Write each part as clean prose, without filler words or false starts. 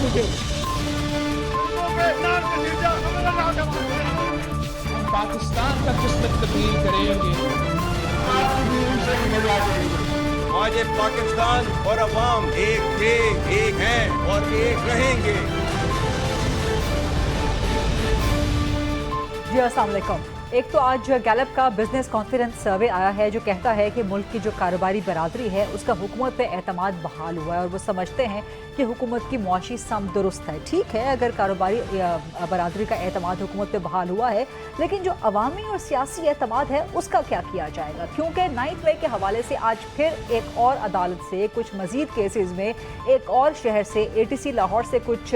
मुझे। हम पाकिस्तान का किस्मत तब्दील करेंगे, आपकी भी उनसे निभा देंगे। आज ये पाकिस्तान और अवाम एक थे, एक हैं और एक रहेंगे। जी अस्सलाम वालेकुम। एक तो आज गैलप का बिजनेस कॉन्फिडेंस सर्वे आया है जो कहता है कि मुल्क की जो कारोबारी बरादरी है उसका हुकूमत पे एतमाद बहाल हुआ है और वो समझते हैं कि हुकूमत की मुआशी सम दुरुस्त है। ठीक है, अगर कारोबारी बरादरी का एतमाद हुकूमत पे बहाल हुआ है, लेकिन जो अवामी और सियासी एतमाद है उसका क्या किया जाएगा? क्योंकि 9 मई के हवाले से आज फिर एक और अदालत से कुछ मजीद केसेस में एक और शहर से ATC लाहौर से कुछ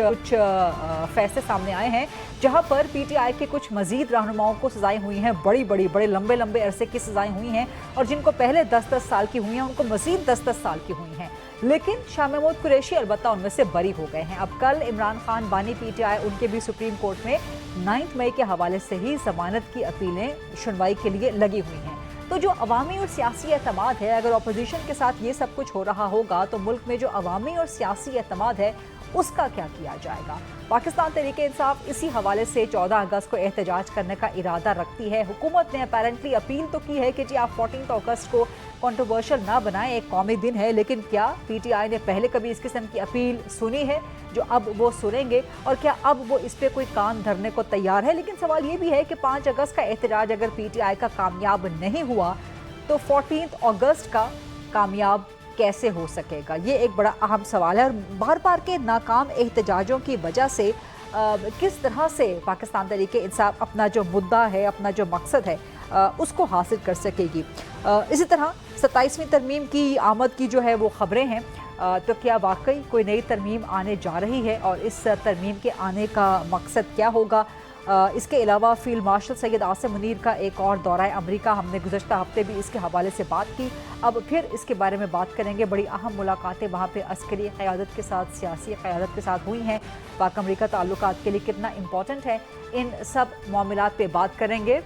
फैसले सामने आए हैं जहां पर PTI के कुछ मजीद रहनुमाओं को सजाएं हुई हैं, बड़े लंबे अरसे की सजाएं हुई हैं, और जिनको पहले 10-10 साल की हुई हैं उनको मजीद 10-10 साल की हुई हैं। लेकिन शाह महमूद कुरैशी अलबत्ता उनमें से बरी हो गए हैं। अब कल इमरान खान बानी PTI उनके भी सुप्रीम कोर्ट में 9 मई के हवाले से ही जमानत की अपीलें सुनवाई के लिए लगी हुई हैं। तो जो अवामी और सियासी एतमाद है, अगर अपोजिशन के साथ ये सब कुछ हो रहा होगा तो मुल्क में जो अवामी और सियासी एतमाद है उसका क्या किया जाएगा? पाकिस्तान तहरीक इंसाफ इसी हवाले से 14 अगस्त को एहतजाज करने का इरादा रखती है। हुकूमत ने अपेरेंटली अपील तो की है कि जी आप 14 अगस्त को कंट्रोवर्शियल ना बनाएं, एक कौमी दिन है, लेकिन क्या PTI ने पहले कभी इस किस्म की अपील सुनी है जो अब वो सुनेंगे? और क्या अब वो इस पर कोई कान धरने को तैयार है? लेकिन सवाल ये भी है कि 5 अगस्त का एहतजाज अगर PTI का कामयाब नहीं हुआ तो 14 अगस्त का कामयाब कैसे हो सकेगा? ये एक बड़ा अहम सवाल है। और बार बार के नाकाम एहतजाजों की वजह से किस तरह से पाकिस्तान तहरीक इंसाफ अपना जो मुद्दा है, अपना जो मकसद है, उसको हासिल कर सकेगी। इसी तरह 27वीं तरमीम की आमद की जो है वो खबरें हैं, तो क्या वाकई कोई नई तरमीम आने जा रही है और इस तरमीम के आने का मकसद क्या होगा? इसके अलावा फील्ड मार्शल सैयद आसिम मुनीर का एक और दौरा अमरीका, हमने गुज़श्ता हफ्ते भी इसके हवाले से बात की, अब फिर इसके बारे में बात करेंगे। बड़ी अहम मुलाकातें वहाँ पे अस्करी क़यादत के साथ, सियासी क़यादत के साथ हुई हैं। पाक अमरीका ताल्लुकात के लिए कितना इम्पोर्टेंट है, इन सब मामलात पे बात करेंगे।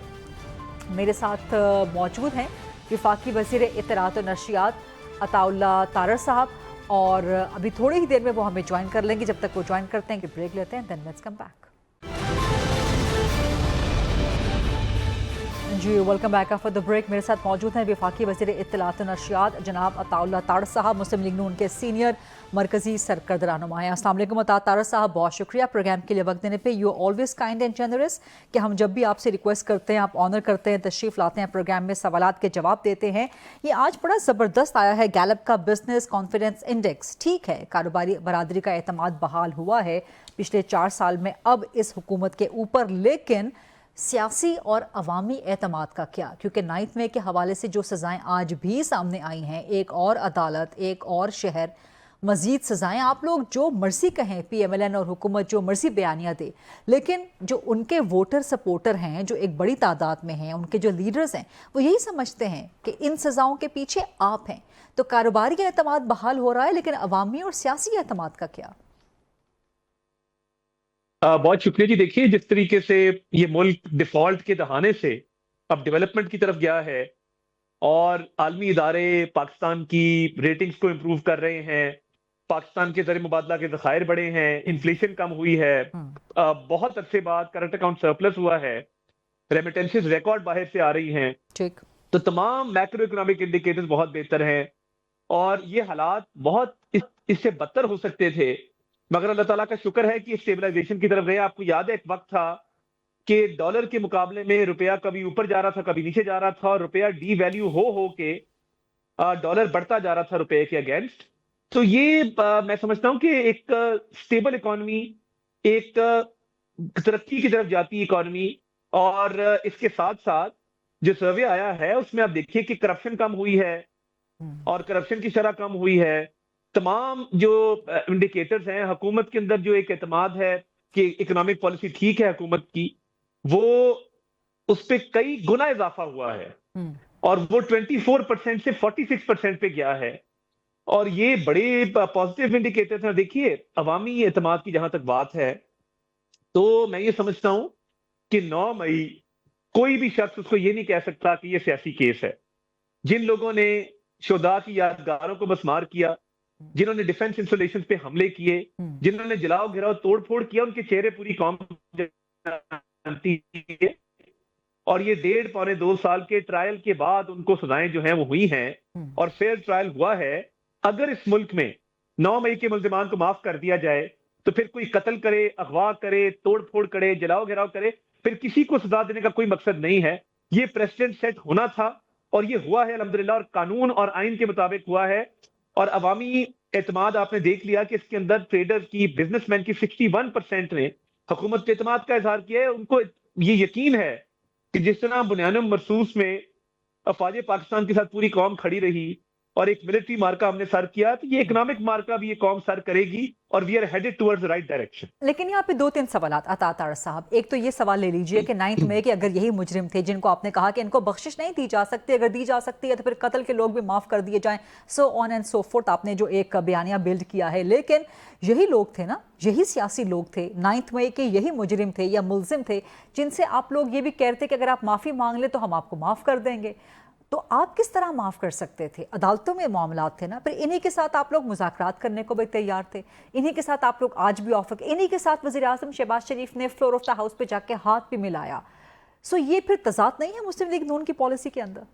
मेरे साथ मौजूद हैं वफाकी वज़ीर इत्तलाआत व नशरियात अताउल्लाह तारर साहब, और अभी थोड़ी ही देर में वो हमें ज्वाइन कर लेंगे। जब तक वो ज्वाइन करते हैं कि ब्रेक लेते हैं, देन लेट्स कम बैक। जी welcome back after the break. मेरे साथ मौजूद हैं वफाकी वज़ीर इत्तलाआत व नशरियात जनाब अताउल्लाह तारर साहब, मुस्लिम लीग नून के सीनियर मरकज़ी सरकर्द रहनुमा हैं। अस्सलाम वालेकुम तारर साहब, बहुत शुक्रिया प्रोग्राम के लिए वक्त देने पे। You always kind and generous कि हम जब भी आपसे रिक्वेस्ट करते हैं आप ऑनर करते हैं, तशरीफ़ लाते हैं प्रोग्राम में, सवालात के जवाब देते हैं। ये आज बड़ा ज़बरदस्त आया है गैलप का बिजनेस कॉन्फिडेंस इंडेक्स। ठीक है, कारोबारी बरादरी का एतमाद बहाल हुआ है पिछले 4 साल में अब इस हुकूमत के ऊपर, लेकिन सियासी और अवामी एतमाद का क्या? क्योंकि 9 मई के हवाले से जो सज़ाएं आज भी सामने आई हैं, एक और अदालत, एक और शहर, मज़ीद सज़ाएं, आप लोग जो मर्जी कहें, PMLN और हुकूमत जो मर्जी बयानियाँ दे, लेकिन जो उनके वोटर सपोर्टर हैं, जो एक बड़ी तादाद में हैं, उनके जो लीडर्स हैं, वो यही समझते हैं कि इन सज़ाओं के पीछे आप हैं। तो कारोबारी एतमाद बहाल हो रहा है, लेकिन अवामी और सियासी एतमाद का क्या? बहुत शुक्रिया जी। देखिए, जिस तरीके से ये मुल्क डिफॉल्ट के दहाने से अब डेवलपमेंट की तरफ गया है और आलमी इदारे पाकिस्तान की रेटिंग्स को इम्प्रूव कर रहे हैं, पाकिस्तान के ज़र मुबादला के ज़खायर बढ़े हैं, इन्फ्लेशन कम हुई है, बहुत अरसे बाद करंट अकाउंट सरप्लस हुआ है, रेमिटेंसेस रिकॉर्ड बाहर से आ रही हैं, ठीक, तो तमाम मैक्रो इकोनॉमिक इंडिकेटर्स बहुत बेहतर हैं और ये हालात बहुत इससे बदतर हो सकते थे, मगर अल्लाह ताला का शुक्र है कि स्टेबलाइजेशन की तरफ गए। आपको याद है एक वक्त था कि डॉलर के मुकाबले में रुपया कभी ऊपर जा रहा था, कभी नीचे जा रहा था, और रुपया डी वैल्यू हो के डॉलर बढ़ता जा रहा था रुपये के अगेंस्ट। तो ये मैं समझता हूं कि एक स्टेबल इकोनॉमी, एक तरक्की की तरफ जाती इकोनॉमी, और इसके साथ साथ जो सर्वे आया है उसमें आप देखिए कि करप्शन कम हुई है और करप्शन की शरह कम हुई है। तमाम जो इंडिकेटर्स हैं, हुकूमत के अंदर जो एक एतमाद है कि इकोनॉमिक पॉलिसी ठीक है हुकूमत की, वो उस पर कई गुना इजाफा हुआ है और वो 24% से 46% पे गया है, और ये बड़े पॉजिटिव इंडिकेटर्स हैं। देखिए, अवामी एतमाद की जहां तक बात है, तो मैं ये समझता हूं कि 9 मई कोई भी शख्स उसको ये नहीं कह सकता कि ये सियासी केस है। जिन लोगों ने शुहदा की यादगारों को बसमार किया, जिन्होंने डिफेंस इंस्टॉलेशन पे हमले किए, जिन्होंने जलाओ गिराओ तोड़ फोड़ किया, उनके चेहरे पूरी कौम जानती है। और ये 1.5-2 साल के ट्रायल के बाद उनको सजाएं जो हैं वो हुई हैं और फेयर ट्रायल हुआ है। अगर इस मुल्क में 9 मई के मुल्जिमान को माफ कर दिया जाए तो फिर कोई कत्ल करे, अगवा करे, तोड़ फोड़ करे, जलाओ गिराओ करे, फिर किसी को सजा देने का कोई मकसद नहीं है। ये प्रेसिडेंट सेट होना था और ये हुआ है अल्हम्दुलिल्लाह, और कानून और आइन के मुताबिक हुआ है। और अवामी एतमाद आपने देख लिया कि इसके अंदर ट्रेडर की, बिजनेसमैन की 61% ने हुकूमत के एतमाद का इजहार किया है। उनको ये यकीन है कि जिस तरह बुनियान मरसूस में अफवाज पाकिस्तान के साथ पूरी कौम खड़ी रही और एक मिलिट्री मार्का हमने सर किया, तो ये इकोनॉमिक मार्का भी ये कौम सर करेगी और we are headed towards the right direction. लेकिन यहाँ पे 2-3 सवाल अता तार साहब। एक तो ये सवाल ले लीजिए कि 9 मई के अगर यही मुजरिम थे जिनको आपने कहा कि इनको बख्शिश नहीं दी जा सकती, अगर दी जा सकती है तो फिर कत्ल के लोग भी माफ कर दिए जाएं, so on and so fourth, आपने जो एक बयानिया बिल्ड किया है। लेकिन यही लोग थे ना, यही सियासी लोग थे, 9 मई के यही मुजरिम थे या मुलजिम थे जिनसे आप लोग ये भी कहते कि अगर आप माफी मांग ले तो हम आपको माफ कर देंगे। तो आप किस तरह माफ कर सकते थे? अदालतों में मामलात थे ना, फिर इन्हीं के साथ आप लोग मुज़ाकरात करने को भी तैयार थे, इन्हीं के साथ आप लोग आज भी ऑफर, इन्हीं के साथ वज़ीर आज़म शहबाज शरीफ ने फ्लोर ऑफ द हाउस पे जाके हाथ भी मिलाया। सो ये फिर तज़ाद नहीं है मुस्लिम लीग नून की पॉलिसी के अंदर?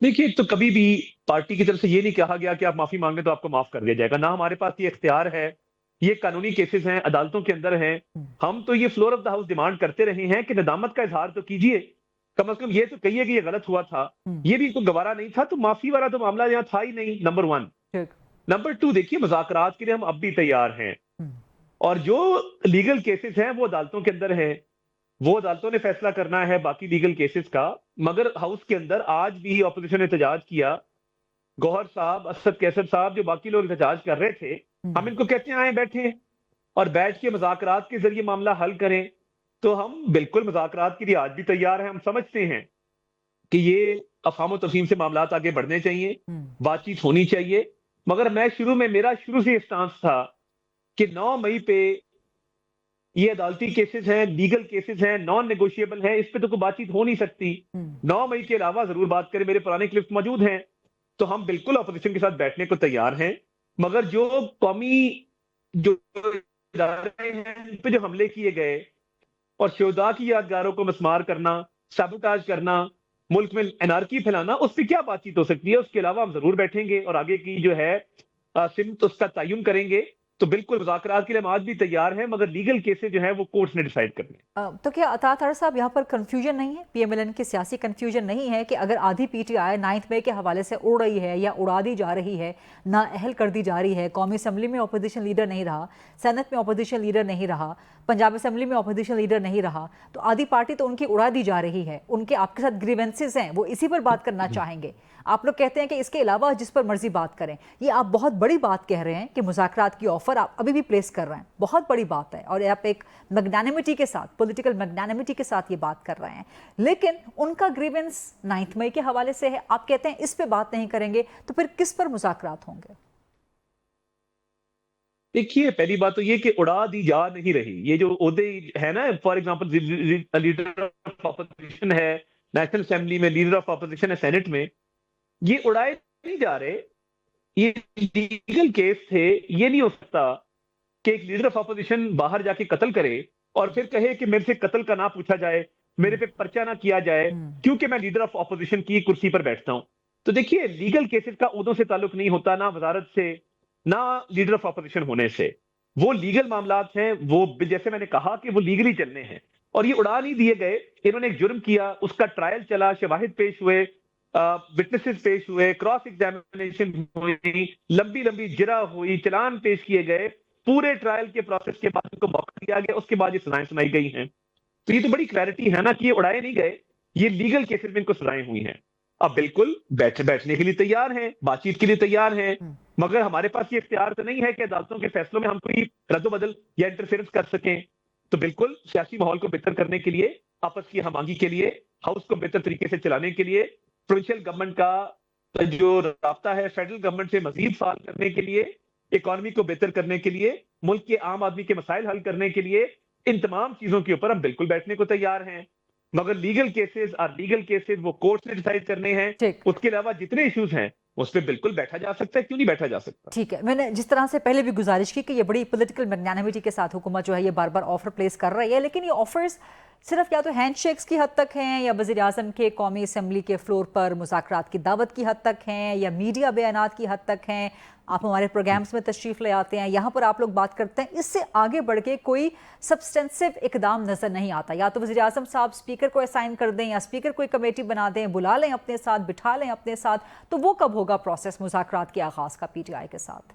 देखिए, तो कभी भी पार्टी की तरफ से ये नहीं कहा गया कि आप माफी मांगे तो आपको माफ कर दिया जाएगा, ना हमारे पास ये इख्तियार है। ये कानूनी केसेस हैं, अदालतों के अंदर हैं। हम तो ये floor of the house demand करते रहे हैं कि नदामत का इजहार तो कीजिए, कम से कम ये तो कहिए कि ये गलत हुआ था, ये भी इनको गवारा नहीं था, तो माफी वाला तो मामला यहाँ था ही नहीं, नंबर 1। नंबर 2, देखिए मुज़ाकरात के लिए हम अब भी तैयार हैं और जो लीगल केसेस हैं वो अदालतों के अंदर हैं, वो अदालतों ने फैसला करना है बाकी लीगल केसेस का। मगर हाउस के अंदर आज भी अपोजिशन ने एहतजाज किया, गौहर साहब, असद कैसर साहब, जो बाकी लोग एहतजाज कर रहे थे, हम इनको कहते हैं आए बैठे और बैठ के मुज़ाकरात के जरिए मामला हल करें। तो हम बिल्कुल मुज़ाकरात के लिए आज भी तैयार हैं। हम समझते हैं कि ये अफ़हाम व तफ़हीम से मामलात आगे बढ़ने चाहिए, बातचीत होनी चाहिए। मगर मैं मेरा शुरू से स्टांस था कि 9 मई पे ये अदालती केसेस हैं, लीगल केसेस हैं, नॉन नेगोशिएबल हैं, इस पे तो कोई बातचीत हो नहीं सकती। 9 मई के अलावा जरूर बात करें, मेरे पुराने क्लिप्स मौजूद हैं, तो हम बिल्कुल अपोजिशन के साथ बैठने को तैयार हैं। मगर जो कौमी जो इदारे हैं इन पे जो हमले किए गए और शोहदा की यादगारों को मस्मार करना, साबोटाज करना, मुल्क में एनार्की फैलाना, उस पर क्या बातचीत हो सकती है? उसके अलावा हम जरूर बैठेंगे और आगे की जो है सिमत उसका तयन करेंगे। तो बिल्कुल मुज़ाकरात के लिए हम आज भी तैयार हैं, मगर लीगल केसेस जो है वो कोर्ट्स ने डिसाइड करने। तो क्या अता तार साहब यहाँ पर कंफ्यूजन नहीं है, पीएमएलएन की सियासी कंफ्यूजन नहीं है कि अगर आधी पीटीआई 9 मई के हवाले से उड़ रही है या उड़ा दी जा रही है, ना अहल कर दी जा रही है, कौमी असम्बली में अपोजिशन लीडर नहीं रहा, सेनेट में अपोजिशन लीडर नहीं रहा, पंजाब असम्बली में अपोजिशन लीडर नहीं रहा, तो आधी पार्टी तो उनकी उड़ा दी जा रही है, उनके आपके साथ ग्रीवेंसेस हैं, वो इसी पर बात करना चाहेंगे। आप लोग कहते हैं कि इसके अलावा जिस पर मर्जी बात करें। ये आप बहुत बड़ी बात कह रहे हैं कि मुज़ाकरात की ऑफर आप अभी भी प्लेस कर रहे हैं, बहुत बड़ी बात है, और आप एक मैग्नानिमिटी के साथ, पॉलिटिकल मैग्नानिमिटी के साथ ये बात कर रहे हैं। लेकिन उनका ग्रीवेंस 9 मई के हवाले से है, आप कहते हैं इस पे बात नहीं करेंगे, तो फिर किस पर मुज़ाकरात होंगे? देखिए, पहली बात तो ये कि उड़ा दी जा नहीं रही। ये जो ओहदे है ना, for example leader of opposition है नेशनल असेंबली में, लीडर ऑफ ऑपोजिशन है सेनेट में, ये उड़ाए नहीं जा रहे। ये लीगल केस थे। ये नहीं हो सकता कि एक लीडर ऑफ ऑपोजिशन बाहर जाके कत्ल करे और फिर कहे कि मेरे से कत्ल का ना पूछा जाए, मेरे पे पर्चा ना किया जाए, क्योंकि मैं लीडर ऑफ ऑपोजिशन की कुर्सी पर बैठता हूं। तो देखिए, लीगल केसेस का उदों से ताल्लुक नहीं होता, ना वजारत से, ना लीडर ऑफ ऑपोजिशन होने से। वो लीगल मामलात हैं, वो जैसे मैंने कहा कि वो लीगली चलने हैं और ये उड़ा नहीं दिए गए। इन्होंने एक जुर्म किया, उसका ट्रायल चला, शवाहिद पेश हुए, विटनेसेस पेश हुए, क्रॉस एग्जामिनेशन हुई, लंबी लंबी जिरा हुई, चलान पेश किए गए, पूरे ट्रायल के प्रोसेस के बाद उनको मौका दिया गया, उसके बाद ये सजाएं सुनाई गई हैं। तो ये तो बड़ी क्लैरिटी है ना कि ये उड़ाए नहीं गए, ये लीगल केसेस में इनको सजाएं हुई हैं। अब बिल्कुल बैठने के लिए तैयार हैं, बातचीत के लिए तैयार हैं, मगर हमारे पास ये इख्तियार तो नहीं है कि अदालतों के फैसलों में हम कोई रद्दोबदल या इंटरफेरेंस कर सकें। तो बिल्कुल सियासी माहौल को बेहतर करने के लिए, आपस की हमांगी के लिए, हाउस को बेहतर तरीके से चलाने के लिए, प्रोविंशियल गवर्नमेंट का जो राब्ता है फेडरल गवर्नमेंट से मजीद फाल करने के लिए, इकोनॉमी को बेहतर करने के लिए, मुल्क के आम आदमी के मसाइल हल करने के लिए, इन तमाम चीजों के ऊपर हम बिल्कुल बैठने को तैयार हैं। मगर लीगल केसेस वो कोर्ट ने डिसाइड करने हैं। उसके अलावा जितने इश्यूज हैं उस पर बिल्कुल बैठा जा सकता है, क्यों नहीं बैठा जा सकता। ठीक है, मैंने जिस तरह से पहले भी गुजारिश की कि ये बड़ी पॉलिटिकल मैग्नानिमिटी के साथ हुकूमत जो है ये बार बार ऑफर प्लेस कर रही है, लेकिन ये ऑफर्स सिर्फ या तो हैंडशेक्स की हद तक हैं, या वज़ीर आज़म के कौमी असम्बली के फ्लोर पर मुज़ाकरात की दावत की हद तक हैं, या मीडिया बयानात की हद तक हैं। आप हमारे प्रोग्राम्स में तशरीफ़ ले आते हैं, यहाँ पर आप लोग बात करते हैं, इससे आगे बढ़ के कोई सब्सटेंसिव इकदाम नज़र नहीं आता। या तो वज़ीर आज़म साहब स्पीकर को असाइन कर दें, या स्पीकर कोई कमेटी बना दें, बुला लें अपने साथ, बिठा लें अपने साथ, तो वो कब होगा प्रोसेस मुज़ाकरात के आगाज़ का PTI के साथ?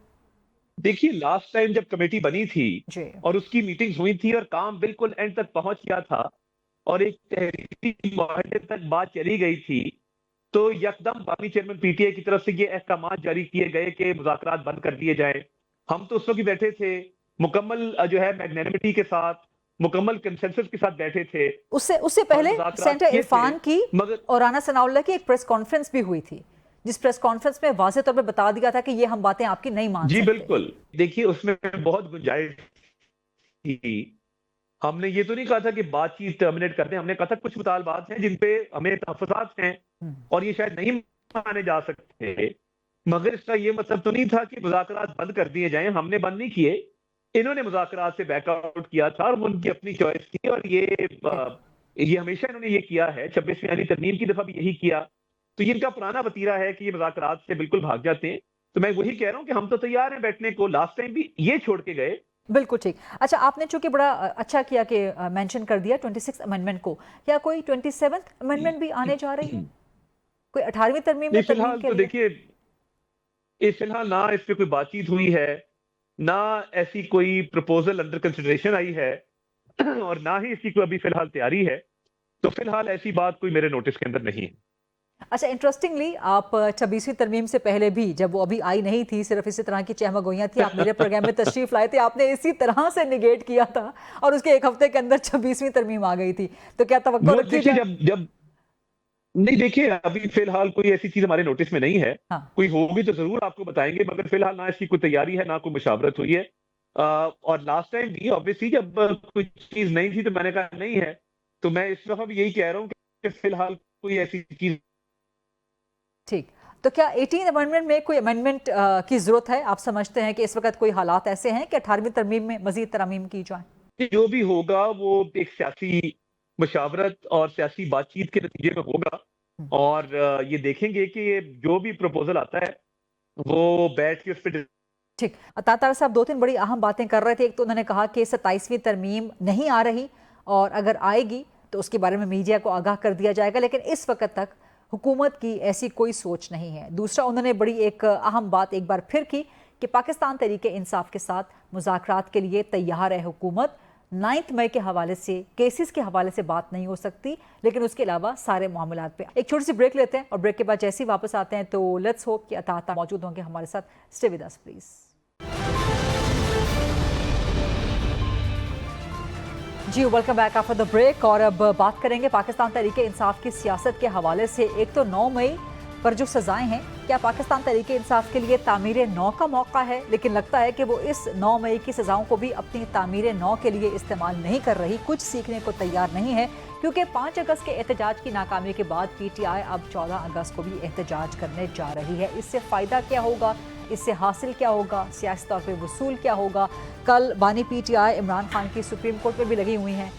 देखिए, लास्ट टाइम जब कमेटी बनी थी जी। और उसकी मीटिंग्स हुई थी और काम बिल्कुल एंड तक पहुंच गया था और एक तहरीरी मुआहदे तक बात चली गई थी, तो यकदम बानी चेयरमैन PTI की तरफ से ये अहकामात जारी किए गए कि मुज़ाकरात बंद कर दिए जाएं। हम तो उस वक्त भी बैठे थे, मुकम्मल जो है मैग्नेनिमिटी के साथ, मुकम्मल कंसेंसस के साथ बैठे थे। उससे पहले मुज़ाकरात सेनेटर किए थे, इरफान की मगर और राना सनाउल्लाह की एक प्रेस कॉन्फ्रेंस भी हुई थी, जिस प्रेस कॉन्फ्रेंस में वाज़ेह तौर पे बता दिया था कि ये हम बातें आपकी नहीं मान जी सकते। बिल्कुल, देखिए उसमें बहुत गुंजाइश थी। हमने ये तो नहीं कहा था कि बातचीत टर्मिनेट कर दें, हमने कहा था कुछ मुतालबात हैं जिन पे हमें तहफ़्फ़ुज़ात हैं और ये शायद नहीं माने जा सकते, मगर इसका ये मतलब तो नहीं था कि मुज़ाकरात बंद कर दिए जाएं। हमने बंद नहीं किए, इन्होंने मुज़ाकरात से बैकआउट किया था और वो उनकी अपनी चॉइस थी और ये हमेशा इन्होंने ये किया है। 26वीं आईनी तरमीम की दफा भी यही किया, तो ये इनका पुराना वतीरा है कि ये मुज़ाकरात से बिल्कुल भाग जाते हैं। तो मैं वही कह रहा हूँ कि हम तो तैयार हैं बैठने को, लास्ट टाइम भी ये छोड़ के गए। बिल्कुल ठीक। अच्छा, आपने चूंकि बड़ा अच्छा किया कि मेंशन कर दिया 26 अमेंडमेंट को, क्या कोई 27th अमेंडमेंट भी आने जा रही है? कोई 18वीं तरमीम में फिलहाल तरमीम के तो लिए? देखिए, फिलहाल ना इस पे कोई बातचीत हुई है, ना ऐसी कोई प्रपोजल अंडर कंसिडरेशन आई है और ना ही इसकी कोई अभी फिलहाल तैयारी है। तो फिलहाल ऐसी बात कोई मेरे नोटिस के अंदर नहीं है। अच्छा, इंटरेस्टिंगली आप 26वीं तरमीम से पहले भी, जब वो अभी आई नहीं थी, सिर्फ इसी तरह की चहमगोइयां थी, आप मेरे प्रोग्राम में तशरीफ लाए थे, आपने इसी तरह से निगेट किया था और उसके एक हफ्ते के अंदर 26वीं तरमीम आ गई थी। तो क्या तवक्को रखी देखिए, जाए? जब नहीं, देखिए अभी फिलहाल कोई ऐसी चीज हमारे नोटिस में नहीं है। हाँ। कोई होगी तो जरूर आपको बताएंगे, मगर फिलहाल ना इसकी कोई तैयारी है, ना कोई मुशावरत हुई है। और लास्ट टाइम भी ऑब्वियसली जब कोई चीज नहीं थी तो मैंने कहा नहीं है, तो मैं इस दफा भी यही कह रहा हूँ कि फिलहाल कोई ऐसी चीज। ठीक, तो क्या 18 अमेंडमेंट में कोई अमेंडमेंट की जरूरत है? आप समझते हैं कि इस वक्त कोई हालात ऐसे हैं कि 18वीं तरमीम में मजीद तरमीम की जाए? जो भी होगा वो एक सियासी मशावरत और सियासी बातचीत के नतीजे में होगा और ये देखेंगे कि जो भी प्रपोजल आता है वो बैठ के उस पर। ठीक, अतातार साहब 2-3 बड़ी अहम बातें कर रहे थे। एक तो उन्होंने कहा कि 27वीं तरमीम नहीं आ रही और अगर आएगी तो उसके बारे में मीडिया को आगाह कर दिया जाएगा, लेकिन इस वक्त तक हुकूमत की ऐसी कोई सोच नहीं है। दूसरा, उन्होंने बड़ी एक अहम बात एक बार फिर की कि पाकिस्तान तहरीक इंसाफ के साथ मुज़ाकरात के लिए तैयार है हुकूमत। 9 मई के हवाले से, केसेस के हवाले से बात नहीं हो सकती, लेकिन उसके अलावा सारे मामलात पे। एक छोटी सी ब्रेक लेते हैं और ब्रेक के बाद जैसे ही वापस आते हैं तो लेट्स होप कि अता मौजूद होंगे हमारे साथ। Stay with us please. जी, welcome back after the break. और अब बात करेंगे पाकिस्तान तहरीक इंसाफ की सियासत के हवाले से। एक तो 9 मई पर जो सजाएं हैं, क्या पाकिस्तान तहरीक इंसाफ के लिए तामीर नौ का मौका है? लेकिन लगता है कि वो इस 9 मई की सजाओं को भी अपनी तामीर नौ के लिए इस्तेमाल नहीं कर रही, कुछ सीखने को तैयार नहीं है, क्योंकि 5 अगस्त के एहतजाज की नाकामी के बाद PTI अब 14 अगस्त को भी एहतजाज करने जा रही है। इससे फ़ायदा क्या होगा, इससे हासिल क्या होगा, सियासी तौर पर वसूल क्या होगा? कल बानी PTI इमरान खान की सुप्रीम कोर्ट में भी लगी हुई हैं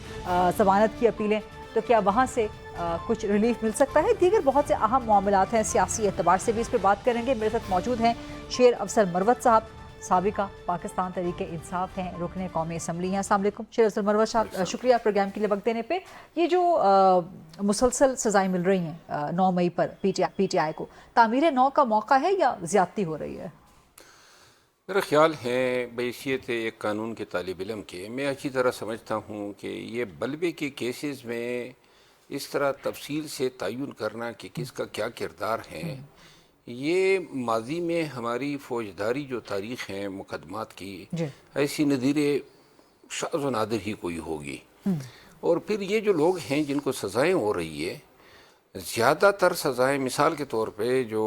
ज़मानत की अपीलें, तो क्या वहाँ से कुछ रिलीफ मिल सकता है? दीगर बहुत से अहम मामलात हैं, सियासी एतबार से भी इस पर बात करेंगे। मेरे साथ मौजूद हैं शेर अफसर मरवत साहब, साबिका पाकिस्तान तहरीक इंसाफ हैं, रुकने कौमी असम्बली हैं। अस्सलाम वालेकुम शेर अफसर मरवत साहब, शुक्रिया प्रोग्राम के लिए वक्त देने पे। ये जो मुसलसल सजाएं मिल रही हैं 9 मई पर PTI को, तामीर नौ का मौका है या ज़्यादती हो रही है? मेरा ख्याल है बहैसियत एक कानून के तालिब इल्म के, मैं अच्छी तरह समझता हूँ कि ये बलबे के केसेस में इस तरह तफसील से तयन करना कि किसका क्या किरदार है, ये माजी में हमारी फ़ौजदारी जो तारीख़ है मुकदमात की, ऐसी नज़ीरे शाज़ व नादिर ही कोई होगी। और फिर ये जो लोग हैं जिनको सज़ाएँ हो रही है, ज़्यादातर सज़ाएँ मिसाल के तौर पे जो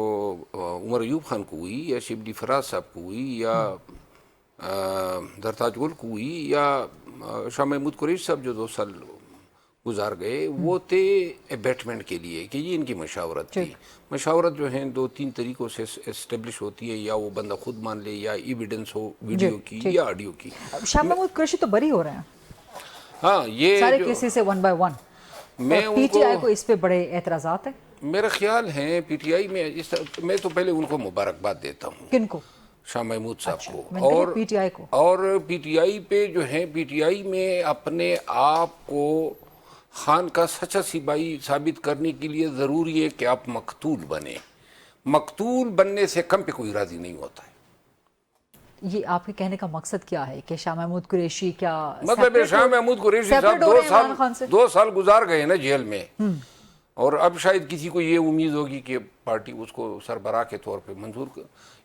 उमर अयूब खान को हुई या शिबली फराज साहब को हुई या दरताज गुल को हुई या शाह महमूद कुरैशी साहब जो 2 साल गुजार गए वो थे एबेटमेंट के लिए कि ये इनकी मशावरत थी। मशावरत जो है 2-3 तरीक़ों से इस्टेब्लिश होती है, या वो बंदा खुद मान ले, या एविडेंस हो वीडियो की या ऑडियो की। शाह महमूद कुरैशी तो बरी हो रहे हैं हाँ, ये सारे केसेस से 1 by 1। मैं पीटीआई को इस पे बड़े एतराज़ात हैं। मेरा ख्याल है पीटीआई में मैं तो पहले उनको मुबारकबाद देता हूँ। किनको? शाह महमूद साहब अच्छा, को और पीटीआई को। और पीटीआई पे जो है, पीटीआई में अपने आप को खान का सच्चा सिपाही साबित करने के लिए ज़रूरी है कि आप मकतूल बने। मकतूल बनने से कम पे कोई राज़ी नहीं होता है। ये आपके कहने का मकसद क्या है कि शाह महमूद कुरैशी क्या मतलब शाह महमूद कुरैशी साहब 2 साल गुजार गए ना जेल में, और अब शायद किसी को ये उम्मीद होगी कि पार्टी उसको सरबराह के तौर पे मंजूर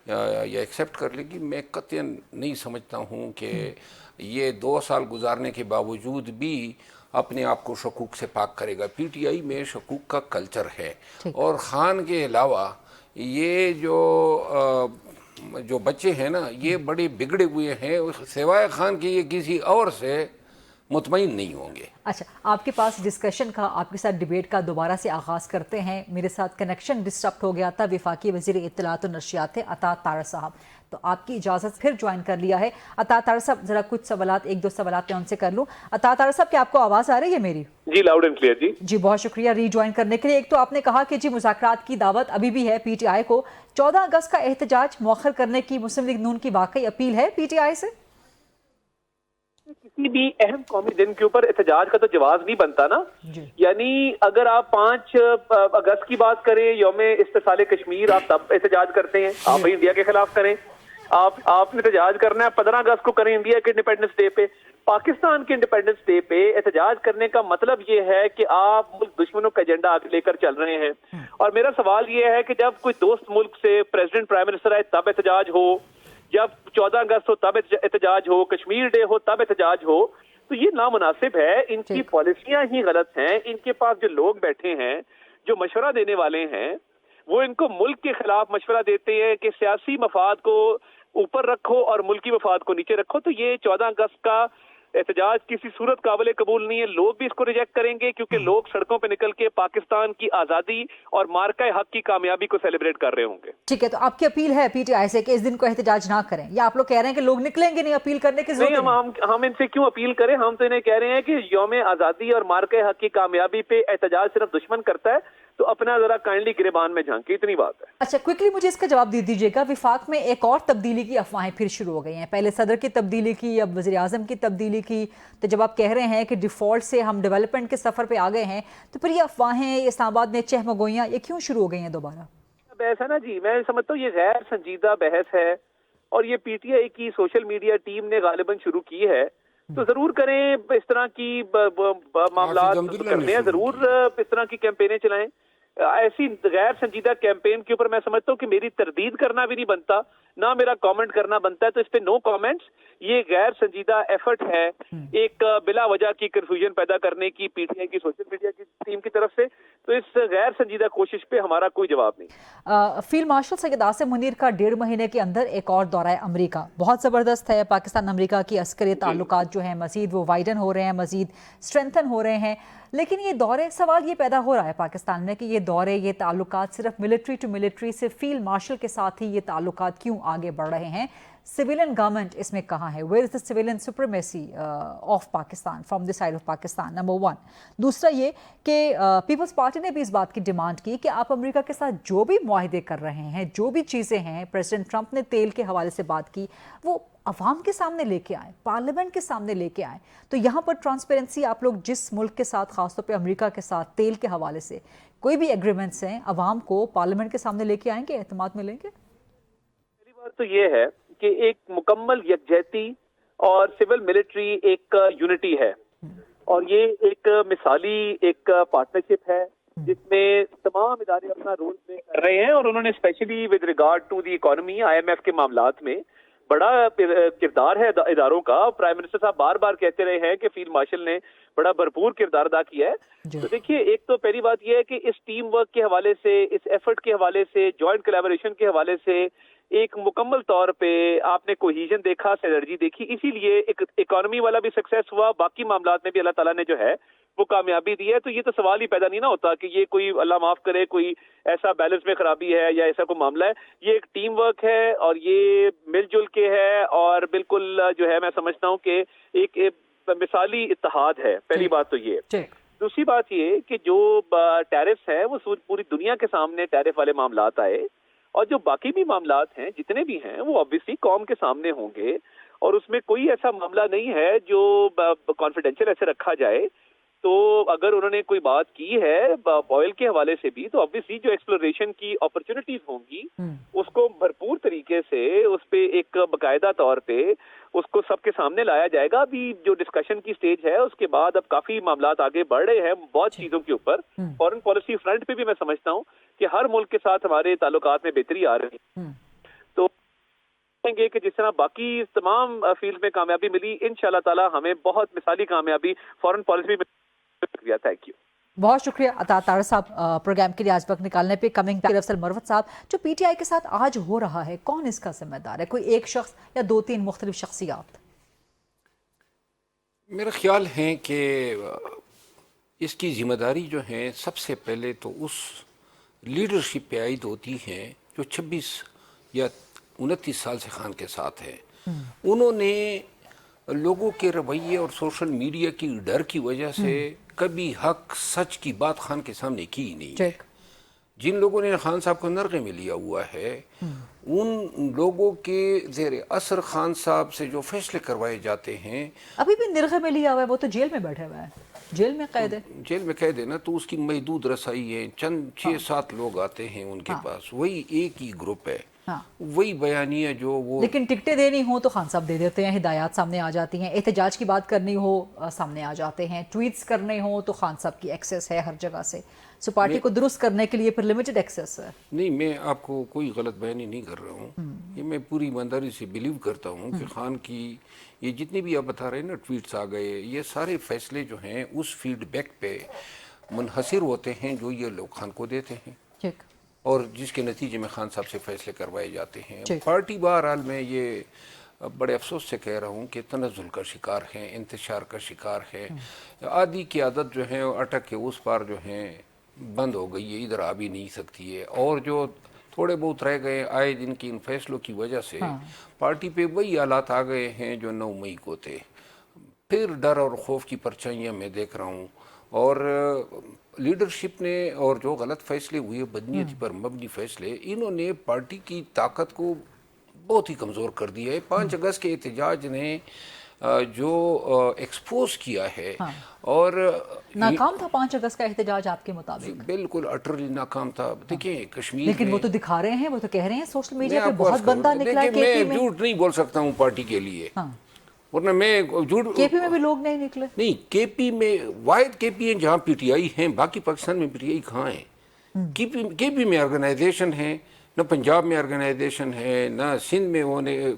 या एक्सेप्ट कर लेगी। मैं कतई नहीं समझता हूँ कि ये 2 साल गुजारने के बावजूद भी अपने आप को शकूक से पाक करेगा। पीटीआई में शकूक का कल्चर है, और खान के अलावा ये जो बच्चे हैं ना, ये बड़े बिगड़े हुए हैं, सिवाय खान के ये किसी और से मुतमईन नहीं होंगे। अच्छा, आपके पास डिस्कशन का, आपके साथ डिबेट का दोबारा से आगाज़ करते हैं। मेरे साथ कनेक्शन डिस्टर्ब हो गया था, वफाकी वज़ीर इत्तलात और नशियात थे अता तारड़ साहब, तो आपकी इजाज़त फिर ज्वाइन कर लिया है। अता तारड़ साहब, ज़रा कुछ सवालात, 1-2 सवालात मैं उनसे कर लूँ। अता तारड़ साहब, क्या आपको आवाज़ आ रही है मेरी? जी, लाउड एंड क्लियर जी। जी, बहुत शुक्रिया रीजॉइन करने के लिए। एक तो आपने कहा कि जी मुज़ाकरात की दावत अभी भी है पीटीआई को। 14 अगस्त का एहतजाज मौखर करने की मुस्लिम लीग नून की वाकई अपील है पीटीआई से? किसी भी अहम कौमी दिन के ऊपर एहतजाज का तो जवाब नहीं बनता ना। यानी अगर आप 5 अगस्त की बात करें, यौम इस्तिसाल कश्मीर, आप तब एहतजाज करते हैं, आप इंडिया के खिलाफ करें। आपने एहतजाज करना है 15 अगस्त को करें, इंडिया के इंडिपेंडेंस डे पे। पाकिस्तान के इंडिपेंडेंस डे पे एहतजाज करने का मतलब ये है कि आप मुल्क दुश्मनों का एजेंडा आगे लेकर चल रहे हैं। और मेरा सवाल ये है कि जब कोई दोस्त मुल्क से प्रेसिडेंट प्राइम मिनिस्टर आए तब एहतजाज हो, जब 14 अगस्त हो तब एहतजाज हो, कश्मीर डे हो तब एहतजाज हो, तो ये नामुनासिब है। इनकी पॉलिसियां ही गलत हैं। इनके पास जो लोग बैठे हैं, जो मशवरा देने वाले हैं, वो इनको मुल्क के खिलाफ मशवरा देते हैं कि सियासी मफाद को ऊपर रखो और मुल्की मफाद को नीचे रखो। तो ये 14 अगस्त का एहतजाज किसी सूरत काबिल कबूल नहीं है। लोग भी इसको रिजेक्ट करेंगे, क्योंकि लोग सड़कों पे निकल के पाकिस्तान की आज़ादी और मार्का हक की कामयाबी को सेलिब्रेट कर रहे होंगे। ठीक है, तो आपकी अपील है पीटीआई से कि इस दिन को एहतजाज ना करें, या आप लोग कह रहे हैं कि लोग निकलेंगे नहीं, अपील करने की जरूरत नहीं? हम इनसे क्यों अपील करें? हम तो इन्हें कह रहे हैं कि यौम आज़ादी और मार्का हक की कामयाबी पे एहतजाज सिर्फ दुश्मन करता है, तो अपना जरा काइंडली गिरेबान में झांकी, इतनी बात है। अच्छा, क्विकली मुझे इसका जवाब दे दीजिएगा। विफाक में एक और तब्दीली की अफवाहें फिर शुरू हो गई हैं। पहले सदर की तब्दीली की, अब वज़ीर आज़म की तब्दीली की। तो जब आप कह रहे हैं कि डिफ़ॉल्ट से हम डेवलपमेंट के सफ़र पे आ गए हैं, तो फिर ये अफवाहें, इस्लामाबाद में चहमगोइयाँ, ये क्यों शुरू हो गई हैं दोबारा? बहस है ना जी, मैं समझता हूँ ये गैर संजीदा बहस है, और ये पीटीआई की सोशल मीडिया टीम ने गालिबन शुरू की है। तो जरूर करें, इस तरह की मामला करने हैं, जरूर इस तरह की कैंपेनें चलाएं। ऐसी गैर संजीदा कैंपेन के ऊपर मैं समझता हूँ कि मेरी तरदीद करना भी नहीं बनता, ना मेरा कमेंट करना बनता है। तो इस पे नो कमेंट्स। ये गैर संजीदा एफर्ट है एक बिला वजह की कंफ्यूजन पैदा करने की पीटीआई की सोशल मीडिया की टीम की तरफ से। तो इस गैर संजीदा कोशिश पे हमारा कोई जवाब नहीं। फील्ड मार्शल सैयद आसिम मुनीर का 1.5 महीने के अंदर एक और दौरा है अमेरिका, बहुत ज़बरदस्त है। पाकिस्तान अमेरिका की अस्करी ताल्लुकात जो हैं मज़ीद वो वाइडन हो रहे हैं, मज़ीद स्ट्रेंथन हो रहे हैं। लेकिन ये दौरे, सवाल ये पैदा हो रहा है पाकिस्तान में कि ये दौरे, ये ताल्लुकात सिर्फ मिलिट्री टू मिलिट्री, सिर्फ फील्ड मार्शल के साथ ही ये ताल्लुकात क्यों आगे बढ़ रहे हैं? सिविलियन गवर्नमेंट इसमें कहाँ है? Where is the civilian supremacy of Pakistan from the side of Pakistan? Number 1। दूसरा ये कि पीपल्स पार्टी ने भी इस बात की डिमांड की कि आप अमेरिका के साथ जो भी मुआहदे कर रहे हैं, जो भी चीज़ें हैं, प्रेसिडेंट ट्रंप ने तेल के हवाले से बात की, वो अवाम के सामने लेके आए, पार्लियामेंट के सामने लेके आए। तो यहाँ पर ट्रांसपेरेंसी, आप लोग जिस मुल्क के साथ, खासतौर पे अमेरिका के साथ तेल के हवाले से कोई भी एग्रीमेंट्स हैं, अवाम को पार्लियामेंट के सामने लेके आएंगे, एतमाद मिलेंगे? पहली बात तो ये है कि एक मुकम्मल यकजहती और सिविल मिलिट्री एक यूनिटी है, और ये एक मिसाली एक पार्टनरशिप है जिसमें तमाम इदारे अपना रोल प्ले कर रहे हैं। और उन्होंने specially with regard to the economy, IMF के मामलात में बड़ा किरदार है इदारों का। प्राइम मिनिस्टर साहब बार बार कहते रहे हैं कि फील्ड मार्शल ने बड़ा भरपूर किरदार अदा किया है। तो देखिए, एक तो पहली बात यह है कि इस टीम वर्क के हवाले से, इस एफर्ट के हवाले से, जॉइंट कोलैबोरेशन के हवाले से एक मुकम्मल तौर पे आपने कोहीजन देखा, सिनर्जी देखी। इसीलिए एक इकोनॉमी वाला भी सक्सेस हुआ, बाकी मामलात में भी अल्लाह ताला ने जो है وہ کامیابی دی ہے. تو یہ تو سوال ہی پیدا نہیں نہ ہوتا کہ یہ کوئی اللہ معاف کرے کوئی ایسا بیلنس میں خرابی ہے یا ایسا کوئی معاملہ ہے. یہ ایک ٹیم ورک ہے اور یہ مل جل کے ہے اور بالکل جو ہے میں سمجھتا ہوں کہ ایک مثالی اتحاد ہے. پہلی بات تو یہ. دوسری بات یہ کہ جو ٹیرفز ہیں وہ پوری دنیا کے سامنے ٹیرف والے معاملات آئے اور جو باقی بھی معاملات ہیں جتنے بھی ہیں وہ آبویسلی قوم کے سامنے ہوں گے اور اس میں کوئی ایسا معاملہ نہیں ہے جو کانفیڈینشیل ایسے رکھا جائے. تو اگر انہوں نے کوئی بات کی ہے آئل کے حوالے سے بھی تو آبویسلی جو ایکسپلوریشن کی اپرچونٹیز ہوں گی اس کو بھرپور طریقے سے اس پہ ایک باقاعدہ طور پہ اس کو سب کے سامنے لایا جائے گا. ابھی جو ڈسکشن کی سٹیج ہے اس کے بعد اب کافی معاملات آگے بڑھ رہے ہیں بہت چیزوں کے اوپر. فارن پالیسی فرنٹ پہ بھی میں سمجھتا ہوں کہ ہر ملک کے ساتھ ہمارے تعلقات میں بہتری آ رہی ہے. تو گے کہ جس طرح باقی تمام فیلڈ میں کامیابی ملی انشاءاللہ تعالی ہمیں بہت مثالی کامیابی فارن پالیسی میں. Thank you. بہت شکریہ عطا طاہر صاحب پروگرام کے لیے آج وقت نکالنے پہ. کمنگ افضل مروت صاحب، جو پی ٹی آئی کے ساتھ آج ہو رہا ہے کون اس کا ذمہ دار ہے؟ کوئی ایک شخص یا 2-3 مختلف شخصیات؟ میرا خیال ہے کہ اس کی ذمہ داری جو ہے سب سے پہلے تو اس لیڈرشپ پہ عائد ہوتی ہے جو 26 یا 29 سال سے خان کے ساتھ ہے. انہوں نے لوگوں کے رویے اور سوشل میڈیا کی ڈر کی وجہ سے کبھی حق سچ کی بات خان کے سامنے کی ہی نہیں ہے. جن لوگوں نے خان صاحب کو نرغے میں لیا ہوا ہے ان لوگوں کے زیر اثر خان صاحب سے جو فیصلے کروائے جاتے ہیں ابھی بھی نرغے میں لیا ہوا ہے. وہ تو جیل میں بیٹھے ہوئے ہیں، جیل میں قید ہے. جیل میں قید ہے نا، تو اس کی محدود رسائی ہے. چند 6-7 لوگ آتے ہیں ان کے پاس، وہی ایک ہی گروپ ہے، وہی بیانیہ جو وہ. لیکن ٹکٹیں دینی ہو تو خان صاحب دے دیتے ہیں، ہدایات سامنے آ جاتی ہیں، احتجاج کی بات کرنی ہو سامنے آ جاتے ہیں، ٹویٹس کرنے ہو تو خان صاحب کی ایکسیس ہے ہر جگہ سے. سو پارٹی کو درست کرنے کے لیے پھر لمیٹڈ ایکسیس ہے. نہیں، میں آپ کو کوئی غلط بیانی نہیں کر رہا ہوں. یہ میں پوری ایمانداری سے بلیو کرتا ہوں کہ خان کی یہ جتنے بھی آپ بتا رہے ہیں نا ٹویٹس آ گئے، یہ سارے فیصلے جو ہیں اس فیڈ بیک پہ منحصر ہوتے ہیں جو یہ لوگ خان کو دیتے ہیں اور جس کے نتیجے میں خان صاحب سے فیصلے کروائے جاتے ہیں. پارٹی بہرحال میں یہ بڑے افسوس سے کہہ رہا ہوں کہ تنزل کا شکار ہے، انتشار کا شکار ہے. آدھی کی عادت جو ہے اٹک کے اس پار جو ہے بند ہو گئی ہے، ادھر آ بھی نہیں سکتی ہے. اور جو تھوڑے بہت رہ گئے آئے دن کی ان فیصلوں کی وجہ سے پارٹی پہ وہی حالات آ گئے ہیں جو 9 مئی کو تھے. پھر ڈر اور خوف کی پرچھائیاں میں دیکھ رہا ہوں اور لیڈرشپ نے اور جو غلط فیصلے ہوئے بدنیتی پر مبنی فیصلے، انہوں نے پارٹی کی طاقت کو بہت ہی کمزور کر دیا ہے. 5 اگست کے احتجاج نے جو ایکسپوز کیا ہے اور ناکام تھا 5 اگست کا احتجاج آپ کے مطابق؟ بالکل اٹرلی ناکام تھا. دیکھیں کشمیر لیکن وہ تو دکھا رہے ہیں، وہ تو کہہ رہے ہیں سوشل میڈیا پہ بہت بندہ نکلا ہے. میں جھوٹ نہیں بول سکتا ہوں پارٹی کے لیے، ورنہ میں جھوٹ. کے پی میں بھی لوگ نہیں نکلے. نہیں، کے پی میں واحد کے پی ہیں جہاں پی ٹی آئی ہیں، باقی پاکستان میں پی ٹی آئی کہاں ہیں؟ کے پی میں آرگنائزیشن ہے، نہ پنجاب میں آرگنائزیشن ہے، نہ سندھ میں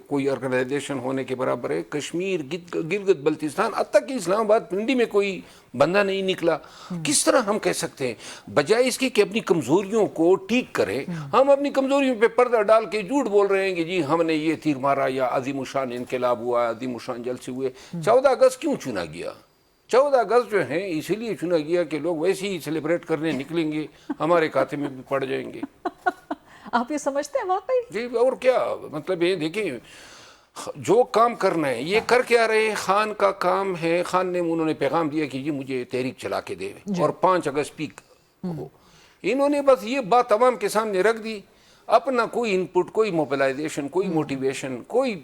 کوئی آرگنائزیشن ہونے کے برابر ہے. کشمیر، گلگت بلتستان، حتیٰ کہ اسلام آباد پنڈی میں کوئی بندہ نہیں نکلا. کس طرح ہم کہہ سکتے ہیں بجائے اس کے کہ اپنی کمزوریوں کو ٹھیک کریں، ہم اپنی کمزوریوں پہ پردہ ڈال کے جھوٹ بول رہے ہیں کہ جی ہم نے یہ تیر مارا یا عظیم الشان انقلاب ہوا، عظیم الشان جلسے ہوئے. 14 اگست کیوں چنا گیا؟ 14 اگست جو ہے اسی لیے چنا گیا کہ لوگ ویسے ہی سیلیبریٹ کرنے نکلیں گے، ہمارے کھاتے میں بھی پڑ جائیں گے. آپ یہ سمجھتے ہیں واقعی؟ جی، اور کیا مطلب ہے. دیکھیں جو کام کرنا ہے یہ کر کے آ رہے ہیں. خان کا کام ہے، خان نے انہوں نے پیغام دیا کہ جی مجھے تحریک چلا کے دے اور 5 اگست پیک ہو. انہوں نے بس یہ بات عوام کے سامنے رکھ دی. اپنا کوئی انپٹ، کوئی موبلائزیشن، کوئی موٹیویشن، کوئی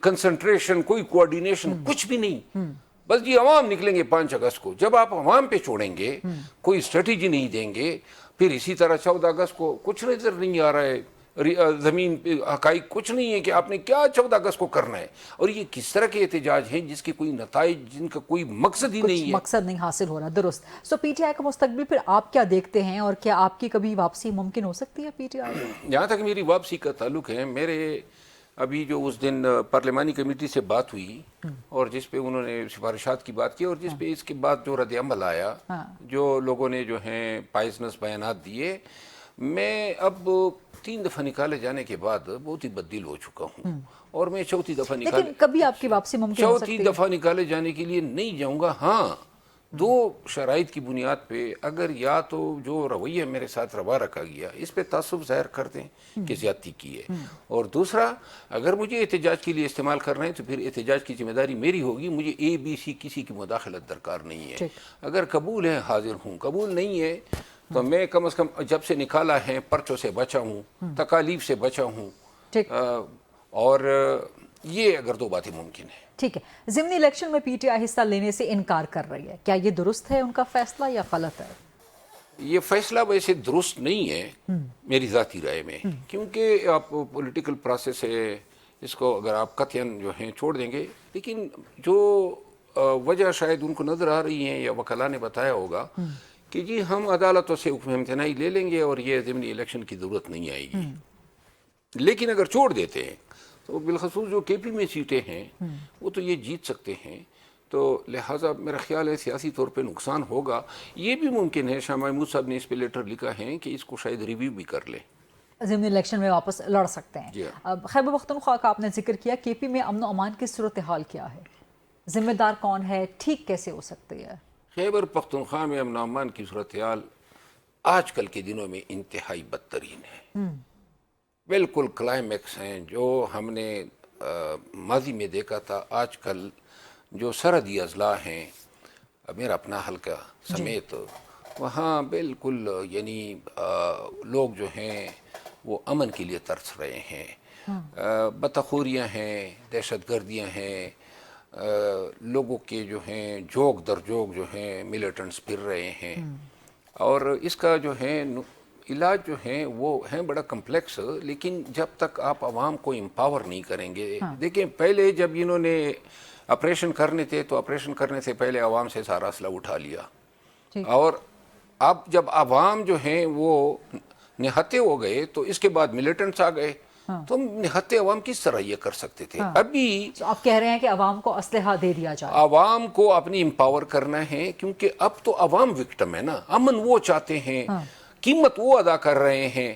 کنسنٹریشن، کوئی کوآرڈینیشن، کچھ بھی نہیں. بس جی عوام نکلیں گے 5 اگست کو. جب آپ عوام پہ چھوڑیں گے، کوئی اسٹریٹجی نہیں دیں گے، پھر اسی طرح 14 اگست کو کچھ نظر نہیں آ رہا ہے، زمین پہ حقائق کچھ نہیں ہے کہ آپ نے کیا 14 اگست کو کرنا ہے. اور یہ کس طرح کے احتجاج ہیں جس کے کوئی نتائج، جن کا کوئی مقصد ہی نہیں ہے، مقصد نہیں حاصل ہو رہا. درست. سو پی ٹی آئی کا مستقبل پھر آپ کیا دیکھتے ہیں اور کیا آپ کی کبھی واپسی ممکن ہو سکتی ہے پی ٹی آئی؟ جہاں تک میری واپسی کا تعلق ہے، میرے ابھی جو اس دن پارلیمانی کمیٹی سے بات ہوئی اور جس پہ انہوں نے سفارشات کی بات کی اور جس پہ اس کے بعد جو رد عمل آیا، جو لوگوں نے جو ہیں پائزنس بیانات دیے، میں اب 3 دفعہ نکالے جانے کے بعد بہت ہی بددل ہو چکا ہوں اور میں چوتھی دفعہ لیکن کبھی آپ کی واپسی ممکن ہو سکتی ہے؟ چوتھی دفعہ نکالے جانے کے لیے نہیں جاؤں گا. ہاں، دو شرائط کی بنیاد پہ اگر یا تو جو رویہ میرے ساتھ روا رکھا گیا اس پہ تعصب ظاہر کر دیں کہ زیادتی کی ہے، اور دوسرا اگر مجھے احتجاج کے لیے استعمال کرنا ہے تو پھر احتجاج کی ذمہ داری میری ہوگی، مجھے اے بی سی کسی کی مداخلت درکار نہیں ہے۔ اگر قبول ہے حاضر ہوں، قبول نہیں ہے تو میں کم از کم جب سے نکالا ہے پرچوں سے بچا ہوں، تکالیف سے بچا ہوں، اور یہ اگر دو باتیں ممکن ہیں۔ ٹھیک ہے، ضمنی الیکشن میں پی ٹی آئی حصہ لینے سے انکار کر رہی ہے، کیا یہ درست ہے ان کا فیصلہ یا غلط ہے؟ یہ فیصلہ ویسے درست نہیں ہے میری ذاتی رائے میں، کیونکہ آپ پولیٹیکل پروسیس ہے، اس کو اگر آپ قطعاً جو ہیں چھوڑ دیں گے، لیکن جو وجہ شاید ان کو نظر آ رہی ہیں یا وکلاء نے بتایا ہوگا کہ جی ہم عدالتوں سے حکم امتناعی لے لیں گے اور یہ ضمنی الیکشن کی ضرورت نہیں آئے گی، لیکن اگر چھوڑ دیتے ہیں تو بالخصوص جو کے پی میں سیٹیں ہیں وہ تو یہ جیت سکتے ہیں، تو لہٰذا میرا خیال ہے سیاسی طور پہ نقصان ہوگا۔ یہ بھی ممکن ہے، شاہ محمود صاحب نے اس پہ لیٹر لکھا ہے کہ اس کو شاید ریویو بھی کر لیں، ضمنی الیکشن میں واپس لڑ سکتے ہیں۔ جی خیبر پختونخوا کا آپ نے ذکر کیا، کے پی میں امن و امان کی صورتحال کیا ہے؟ ذمہ دار کون ہے؟ ٹھیک کیسے ہو سکتی ہے؟ خیبر پختونخوا میں امن و امان کی صورتحال آج کل کے دنوں میں انتہائی بدترین ہے، بالکل کلائمیکس ہیں جو ہم نے ماضی میں دیکھا تھا۔ آج کل جو سرحدی اضلاع ہیں، میرا اپنا حلقہ سمیت، وہاں بالکل یعنی لوگ جو ہیں وہ امن کے لیے ترس رہے ہیں، بتخوریاں ہیں، دہشت گردیاں ہیں، لوگوں کے جو ہیں جوگ در جوگ جو ہیں ملیٹنٹس پھر رہے ہیں، اور اس کا جو ہے علاج جو ہیں وہ ہیں بڑا کمپلیکس، لیکن جب تک آپ عوام کو امپاور نہیں کریں گے، دیکھیں پہلے جب انہوں نے آپریشن کرنے تھے تو آپریشن کرنے سے پہلے عوام سے سارا اسلحہ اٹھا لیا، اور اب جب عوام جو ہیں وہ نہتے ہو گئے تو اس کے بعد ملیٹنٹس آ گئے، تو نہتے عوام کس طرح یہ کر سکتے تھے؟ ابھی آپ کہہ رہے ہیں کہ عوام کو اسلحہ دے دیا جائے، عوام کو اپنی امپاور کرنا ہے، کیونکہ اب تو عوام وکٹم ہے نا، امن وہ چاہتے ہیں، قیمت وہ ادا کر رہے ہیں،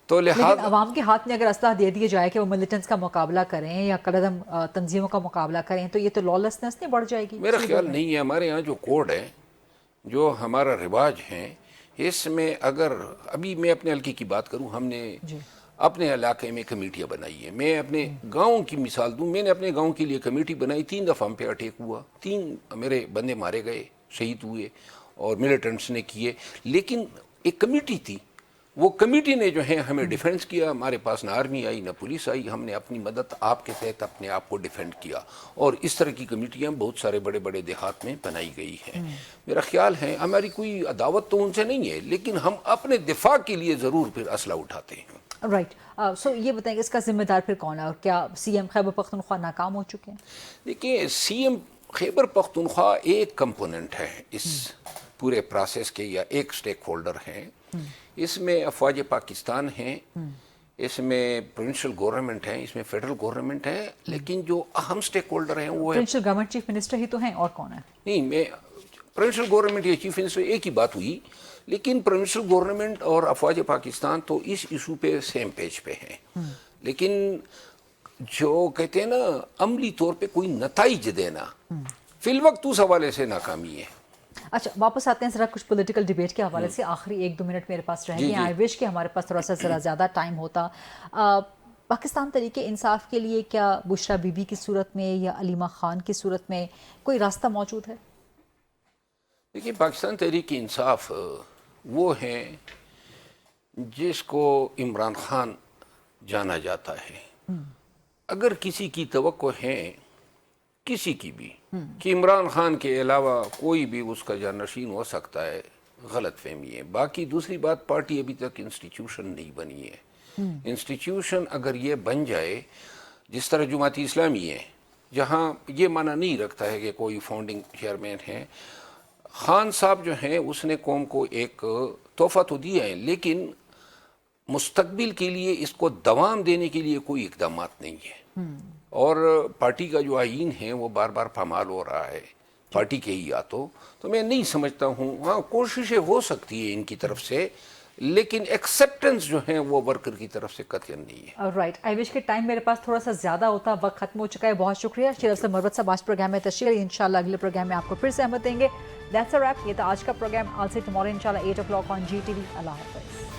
تو لہٰذا لیکن عوام کے ہاتھ میں اگر اسلحہ دے دیے جائے کہ وہ ملیٹنٹس کا مقابلہ کریں یا قلعدم تنظیموں کا مقابلہ کریں تو یہ تو لالسنس نہیں بڑھ جائے گی؟ میرا خیال نہیں ہے۔ ہمارے یہاں جو کوڈ ہے، جو ہمارا رواج ہے، اس میں اگر ابھی میں اپنے حلقے کی بات کروں، ہم نے اپنے علاقے میں کمیٹیاں بنائی ہیں، میں اپنے گاؤں کی مثال دوں، میں نے اپنے گاؤں کے لیے کمیٹی بنائی، 3 دفعہ ہم پہ اٹیک ہوا، 3 میرے بندے مارے گئے، شہید ہوئے، اور ملیٹنٹس نے کیے، لیکن ایک کمیٹی تھی، وہ کمیٹی نے جو ہے ہمیں ڈیفینس کیا، ہمارے پاس نہ آرمی آئی نہ پولیس آئی، ہم نے اپنی مدد آپ کے تحت اپنے آپ کو ڈیفینڈ کیا، اور اس طرح کی کمیٹیاں بہت سارے بڑے بڑے دیہات میں بنائی گئی ہیں۔ میرا خیال ہے ہماری کوئی عداوت تو ان سے نہیں ہے، لیکن ہم اپنے دفاع کے لیے ضرور پھر اسلحہ اٹھاتے ہیں۔ رائٹ، سو یہ بتائیں کہ اس کا ذمہ دار پھر کون ہے، اور کیا سی ایم خیبر پختونخوا ناکام ہو چکے ہیں؟ دیکھیے، سی ایم خیبر پختونخوا ایک کمپوننٹ ہے اس پورے پروسیس کے، یا ایک سٹیک ہولڈر ہیں، اس میں افواج پاکستان ہیں، اس میں پروونشل گورنمنٹ ہے، اس میں فیڈرل گورنمنٹ ہے، لیکن جو اہم سٹیک ہولڈر ہیں وہ ہے پروونشل گورنمنٹ، چیف منسٹر ہی تو ہیں، اور کون ہے؟ نہیں، میں پروونشل گورنمنٹ یا چیف منسٹر ایک ہی بات ہوئی، لیکن پروونشل گورنمنٹ اور افواج پاکستان تو اس ایشو پہ سیم پیج پہ ہیں، لیکن جو کہتے ہیں نا عملی طور پہ کوئی نتائج دینا، فی الوقت اس حوالے سے ناکامی ہے۔ اچھا، واپس آتے ہیں ذرا کچھ پولیٹیکل ڈیبیٹ کے حوالے سے، آخری 1-2 منٹ میرے پاس رہ گئے، آئی وش کہ ہمارے پاس تھوڑا سا ذرا زیادہ ٹائم ہوتا۔ پاکستان تحریک انصاف کے لیے کیا بشرا بی بی کی صورت میں یا علیمہ خان کی صورت میں کوئی راستہ موجود ہے؟ دیکھیے، پاکستان تحریک انصاف وہ ہیں جس کو عمران خان جانا جاتا ہے، اگر کسی کی توقع ہے، کسی کی بھی، کہ عمران خان کے علاوہ کوئی بھی اس کا جانشین ہو سکتا ہے، غلط فہمی ہے۔ باقی دوسری بات، پارٹی ابھی تک انسٹیٹیوشن نہیں بنی ہے، انسٹیٹیوشن اگر یہ بن جائے، جس طرح جماعت اسلامی ہے، جہاں یہ معنی نہیں رکھتا ہے کہ کوئی فاؤنڈنگ چیئرمین ہے، خان صاحب جو ہیں اس نے قوم کو ایک تحفہ تو دیا ہے، لیکن مستقبل کے لیے اس کو دوام دینے کے لیے کوئی اقدامات نہیں ہے، اور پارٹی کا جو آئین ہے وہ بار بار پامال ہو رہا ہے پارٹی کے ہی ہاتھوں، تو میں نہیں سمجھتا ہوں، ہاں کوششیں ہو سکتی ہے ان کی طرف سے، لیکن ایکسیپٹنس جو ہیں وہ ورکر کی طرف سے قطعاً نہیں ہے. رائٹ، آئی وش کہ ٹائم میرے پاس تھوڑا سا زیادہ ہوتا، وقت ختم ہو چکا ہے. بہت شکریہ شیر افضل مروت صاحب آج پروگرام میں تشریف لائے. انشاءاللہ اگلے پروگرام میں آپ کو پھر سے احمد دیں گے. That's a wrap. یہ تھا آج کا پروگرام. آل سی ٹمارو انشاءاللہ 8 o'clock on GTV. اللہ حافظ.